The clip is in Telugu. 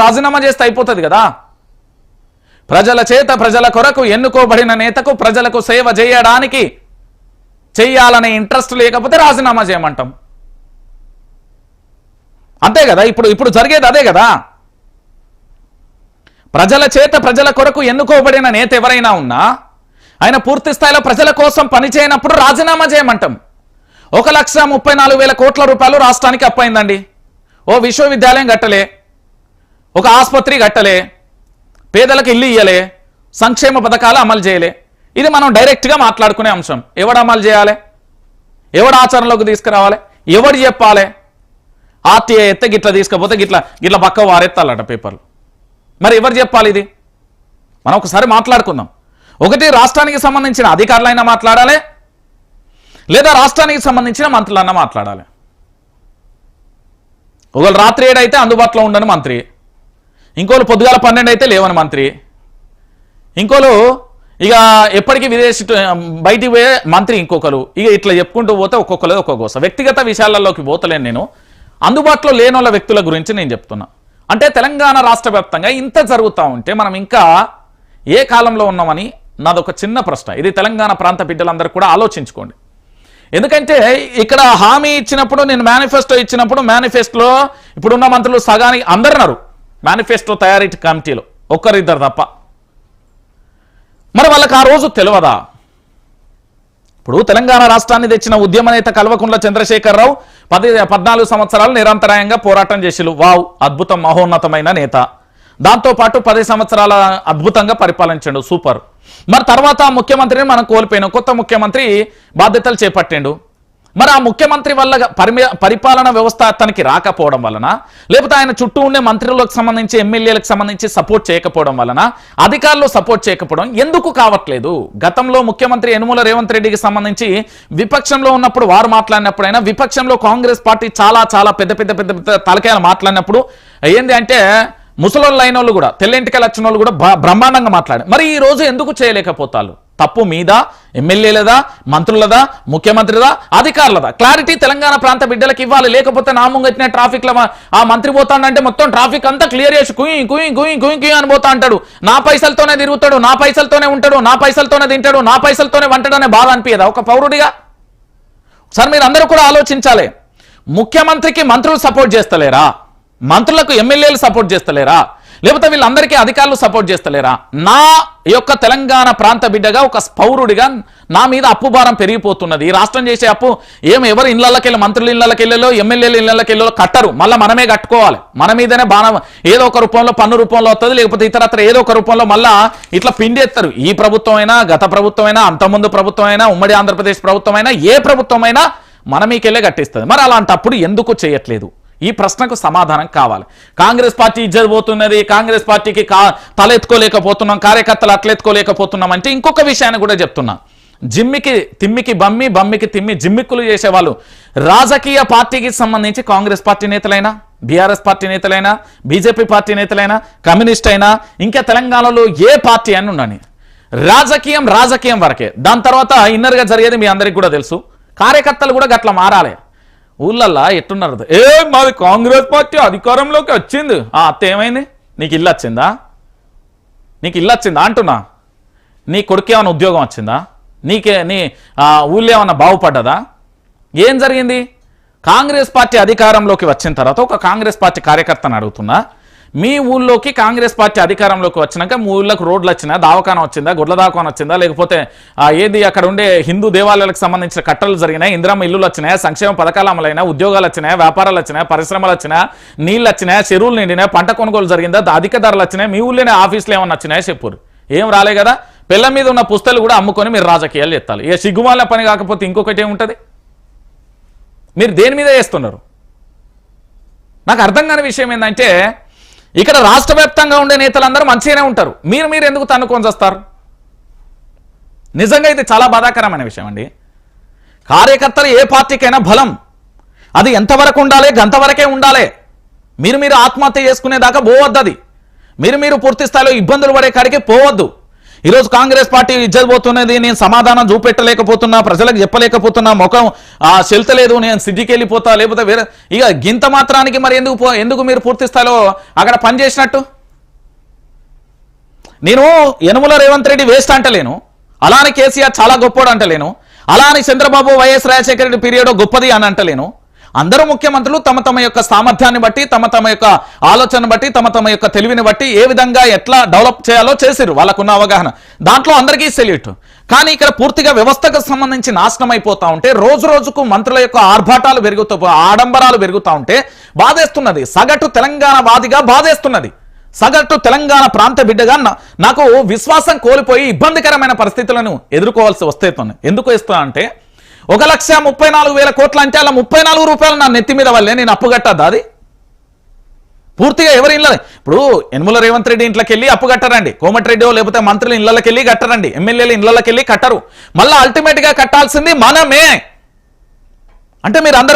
రాజీనామా చేస్తే అయిపోతుంది కదా. ప్రజల చేత ప్రజల కొరకు ఎన్నుకోబడిన నేతకు ప్రజలకు సేవ చేయడానికి చెయ్యాలనే ఇంట్రెస్ట్ లేకపోతే రాజీనామా చేయమంటాం, అంతే కదా. ఇప్పుడు జరిగేది అదే కదా. ప్రజల చేత ప్రజల కొరకు ఎన్నుకోబడిన నేత ఎవరైనా ఉన్నా ఆయన పూర్తి స్థాయిలో ప్రజల కోసం పనిచేయనప్పుడు రాజీనామా చేయమంటాం. 1,34,000 కోట్ల రూపాయలు రాష్ట్రానికి అప్పయిందండి. ఓ విశ్వవిద్యాలయం కట్టలే, ఒక ఆసుపత్రి కట్టలే, పేదలకు ఇల్లు ఇయ్యలే, సంక్షేమ పథకాలు అమలు చేయలే. ఇది మనం డైరెక్ట్గా మాట్లాడుకునే అంశం. ఎవడు అమలు చేయాలి, ఎవడు ఆచరణలోకి తీసుకురావాలి, ఎవడు చెప్పాలి? ఆర్టీఐ ఎత్తే గిట్ల తీసుకపోతే గిట్ల పక్క వారెత్తాలట పేపర్లు. మరి ఎవరు చెప్పాలి ఇది? మనం ఒకసారి మాట్లాడుకుందాం. ఒకటి రాష్ట్రానికి సంబంధించిన అధికారులైనా మాట్లాడాలి, లేదా రాష్ట్రానికి సంబంధించిన మంత్రులన్నా మాట్లాడాలి. ఒకళ్ళు రాత్రి 7 అయితే అందుబాటులో ఉండని మంత్రి, ఇంకోళ్ళు పొద్దుగాల 12 అయితే లేవని మంత్రి, ఇంకోళ్ళు ఇక ఎప్పటికీ బయటికి పోయే మంత్రి ఇంకొకరు. ఇక ఇట్లా చెప్పుకుంటూ పోతే ఒక్కొక్కరు ఒక్కొక్క కోసం. వ్యక్తిగత విషయాలలోకి పోతలేను నేను, అందుబాటులో లేనోళ్ళ వ్యక్తుల గురించి నేను చెప్తున్నా. అంటే తెలంగాణ రాష్ట్ర వ్యాప్తంగా ఇంత జరుగుతూ ఉంటే మనం ఇంకా ఏ కాలంలో ఉన్నామని నాదొక చిన్న ప్రశ్న. ఇది తెలంగాణ ప్రాంత బిడ్డలందరూ కూడా ఆలోచించుకోండి. ఎందుకంటే ఇక్కడ హామీ ఇచ్చినప్పుడు, నేను మేనిఫెస్టో ఇచ్చినప్పుడు, మేనిఫెస్టోలో ఇప్పుడున్న మంత్రులు సగానికి అందరున్నారు మేనిఫెస్టో తయారీ కమిటీలో, ఒక్కరిద్దరు తప్ప. మరి వాళ్ళకి ఆ రోజు తెలియదా? ఇప్పుడు తెలంగాణ రాష్ట్రాన్ని తెచ్చిన ఉద్యమ నేత కల్వకుంట్ల చంద్రశేఖరరావు 14 సంవత్సరాలు నిరంతరాయంగా పోరాటం చేసిలు. వావ్, అద్భుతం, మహోన్నతమైన నేత. దాంతోపాటు 10 సంవత్సరాల అద్భుతంగా పరిపాలించాడు, సూపర్. మరి తర్వాత ముఖ్యమంత్రిని మనం కోల్పోయినాం, కొత్త ముఖ్యమంత్రి బాధ్యతలు చేపట్టిండు. మరి ఆ ముఖ్యమంత్రి వల్ల పరిపాలన వ్యవస్థ అతనికి రాకపోవడం వలన, లేకపోతే ఆయన చుట్టూ ఉండే మంత్రులకు సంబంధించి ఎమ్మెల్యేలకు సంబంధించి సపోర్ట్ చేయకపోవడం వలన, అధికారులు సపోర్ట్ చేయకపోవడం ఎందుకు కావట్లేదు? గతంలో ముఖ్యమంత్రి యనుమల రేవంత్ రెడ్డికి సంబంధించి విపక్షంలో ఉన్నప్పుడు వారు మాట్లాడినప్పుడైనా, విపక్షంలో కాంగ్రెస్ పార్టీ చాలా చాలా పెద్ద పెద్ద పెద్ద పెద్ద తలకాయలు మాట్లాడినప్పుడు ఏంది అంటే ముసలోళ్ళు అయిన వాళ్ళు కూడా, తెల్లింటికలు వచ్చిన వాళ్ళు కూడా బ్రహ్మాండంగా మాట్లాడారు. మరి ఈ రోజు ఎందుకు చేయలేకపోతారు? తప్పు మీద, ఎమ్మెల్యేలదా, మంత్రులదా, ముఖ్యమంత్రిదా, అధికారులదా? క్లారిటీ తెలంగాణ ప్రాంత బిడ్డలకు ఇవ్వాలి. లేకపోతే నా ముంగట్టిన ట్రాఫిక్లో ఆ మంత్రి పోతాడంటే మొత్తం ట్రాఫిక్ అంతా క్లియర్ చేసి కుయి కుయి కుయి కుయి కుయి అని పోతా అంటాడు. నా పైసలతోనే తిరుగుతాడు, నా పైసలతోనే ఉంటాడు, నా పైసలతోనే తింటాడు, నా పైసలతోనే వంటాడు అనే బాధ అనిపించదా ఒక పౌరుడిగా? సార్ మీరు అందరూ కూడా ఆలోచించాలి. ముఖ్యమంత్రికి మంత్రులు సపోర్ట్ చేస్తలేరా? మంత్రులకు ఎమ్మెల్యేలు సపోర్ట్ చేస్తలేరా? లేకపోతే వీళ్ళందరికీ అధికారులు సపోర్ట్ చేస్తలేరా? నా యొక్క తెలంగాణ ప్రాంత బిడ్డగా, ఒక పౌరుడిగా నా మీద అప్పు భారం పెరిగిపోతున్నది. ఈ రాష్ట్రం చేసే అప్పు ఎవరు ఇళ్లకెళ్ళి, మంత్రులు ఇళ్లకెళ్ళో, ఎమ్మెల్యేలు ఇళ్లకెళ్ళో కట్టరు, మళ్ళీ మనమే కట్టుకోవాలి. మన మీదనే బాణం ఏదో ఒక రూపంలో, పన్ను రూపంలో వస్తుంది, లేకపోతే ఇతరత్ర ఏదో ఒక రూపంలో మళ్ళా ఇట్లా పిండి ఎత్తారు. ఈ ప్రభుత్వం అయినా, గత ప్రభుత్వం అయినా, అంతకుముందు ప్రభుత్వం అయినా, ఉమ్మడి ఆంధ్రప్రదేశ్ ప్రభుత్వం అయినా, ఏ ప్రభుత్వం అయినా మన మీకెళ్ళే కట్టిస్తుంది. మరి అలాంటప్పుడు ఎందుకు చేయట్లేదు? ఈ ప్రశ్నకు సమాధానం కావాలి. కాంగ్రెస్ పార్టీ ఇజ్జత్ పోతున్నది, కాంగ్రెస్ పార్టీకి తలెత్తుకోలేకపోతున్నాం, కార్యకర్తలు అట్లెత్తుకోలేకపోతున్నాం అంటే ఇంకొక విషయాన్ని కూడా చెప్తున్నా. జిమ్మికి తిమ్మికి బమ్మి, బమ్మికి తిమ్మి జిమ్మిక్కులు చేసేవాళ్ళు రాజకీయ పార్టీకి సంబంధించి కాంగ్రెస్ పార్టీ నేతలైనా, బీఆర్ఎస్ పార్టీ నేతలైనా, బీజేపీ పార్టీ నేతలైనా, కమ్యూనిస్ట్ అయినా, ఇంకా తెలంగాణలో ఏ పార్టీ అని ఉండని, రాజకీయం వరకే. దాని తర్వాత ఇన్నర్గా జరిగేది మీ అందరికి కూడా తెలుసు. కార్యకర్తలు కూడా గట్ల మారాలి. ఊళ్ళల్లా ఎట్టున్నారు, మాది కాంగ్రెస్ పార్టీ అధికారంలోకి వచ్చింది, అత్త ఏమైంది? నీకు ఇల్లు వచ్చిందా? నీకు ఇల్లు వచ్చిందా అంటున్నా? నీ కొడుకు ఏమైనా ఉద్యోగం వచ్చిందా? నీ ఊళ్ళో ఏమన్నా బాగుపడ్డదా? ఏం జరిగింది? కాంగ్రెస్ పార్టీ అధికారంలోకి వచ్చిన తర్వాత ఒక కాంగ్రెస్ పార్టీ కార్యకర్తను అడుగుతున్నా, మీ ఊళ్ళోకి కాంగ్రెస్ పార్టీ అధికారంలోకి వచ్చినాక మీ ఊళ్ళకి రోడ్లు వచ్చినా, దావకానం వచ్చిందా, గుడ్ల దావకానం వచ్చిందా, లేకపోతే ఏది అక్కడ ఉండే హిందూ దేవాలయాలకు సంబంధించిన కట్టలు జరిగినాయి, ఇందిరమ్మ ఇల్లులు వచ్చినాయా, సంక్షేమ పథకాలు అమలైనా, ఉద్యోగాలు వచ్చినాయా, వ్యాపారాలు వచ్చినాయా, పరిశ్రమలు వచ్చినాయా, నీళ్ళు వచ్చినాయా, చెరువులు నిండినాయా, పంట కొనుగోలు జరిగిందా, అధిక ధరలు వచ్చినాయి, మీ ఊళ్ళోనే ఆఫీసులు ఏమన్నా వచ్చినాయా చెప్పురు. ఏం రాలే కదా. పిల్ల మీద ఉన్న పుస్తకాలు కూడా అమ్ముకొని మీరు రాజకీయాలు చేస్తారు. ఏ సిగ్గుమాల పని కాకపోతే ఇంకొకటి ఏముంటుంది? మీరు దేని మీద చేస్తున్నారు? నాకు అర్థం కాని విషయం ఏంటంటే, ఇక్కడ రాష్ట్ర వ్యాప్తంగా ఉండే నేతలందరూ మంచిగానే ఉంటారు, మీరు ఎందుకు తన్నుకొని చేస్తారు? నిజంగా ఇది చాలా బాధాకరమైన విషయం అండి. కార్యకర్తలు ఏ పార్టీకైనా బలం అది ఎంతవరకు ఉండాలి, గంతవరకే ఉండాలి. మీరు ఆత్మహత్య చేసుకునేదాకా పోవద్దు. అది మీరు పూర్తి స్థాయిలో ఇబ్బందులు పడే కాడికి పోవద్దు. ఈరోజు కాంగ్రెస్ పార్టీ ఇజ్జత్ పోతున్నది, నేను సమాధానం చూపెట్టలేకపోతున్నా, ప్రజలకు చెప్పలేకపోతున్నా, ముఖం చెల్తలేదు, నేను సిద్ధికి వెళ్ళిపోతా, లేకపోతే వేరే ఇక గింత మాత్రానికి మరి ఎందుకు మీరు పూర్తి స్థాయిలో అక్కడ పనిచేసినట్టు? నేను యనుమల రేవంత్ రెడ్డి వేస్ట్ అంటలేను, అలానే కేసీఆర్ చాలా గొప్పోడు అంటలేను, అలానే చంద్రబాబు వైఎస్ రాజశేఖర రెడ్డి పీరియడ్ గొప్పది అని అంటలేను. అందరూ ముఖ్యమంత్రులు తమ తమ యొక్క సామర్థ్యాన్ని బట్టి, తమ తమ యొక్క ఆలోచన బట్టి, తమ తమ యొక్క తెలివిని బట్టి ఏ విధంగా ఎట్లా డెవలప్ చేయాలో చేసిరు, వాళ్ళకున్న అవగాహన, దాంట్లో అందరికీ సెల్యూట్. కానీ ఇక్కడ పూర్తిగా వ్యవస్థకు సంబంధించి నాశనం అయిపోతా ఉంటే, రోజు రోజుకు మంత్రుల యొక్క ఆర్భాటాలు ఆడంబరాలు పెరుగుతూ ఉంటే బాధేస్తున్నది. సగటు తెలంగాణ వాదిగా బాధేస్తున్నది. సగటు తెలంగాణ ప్రాంత బిడ్డగా నాకు విశ్వాసం కోల్పోయి ఇబ్బందికరమైన పరిస్థితులను ఎదుర్కోవాల్సి వస్తే ఎందుకు ఇస్తా అంటే 1,34,000 కోట్ల అంటే అలా 34 రూపాయలు నా నెత్తి మీద వల్లే నేను అప్పు కట్టద్దా? అది పూర్తిగా ఎవరి ఇళ్ళ ఇప్పుడు యనుమల రేవంత్ రెడ్డి ఇంట్లోకి వెళ్ళి అప్పు కట్టరండి, కోమటిరెడ్డి లేకపోతే మంత్రుల ఇళ్ళకి వెళ్ళి కట్టరండి, ఎమ్మెల్యేల ఇళ్ళకి వెళ్ళి కట్టరు. మళ్ళీ అల్టిమేట్ గా కట్టాల్సింది మనమే. అంటే మీరు అందరూ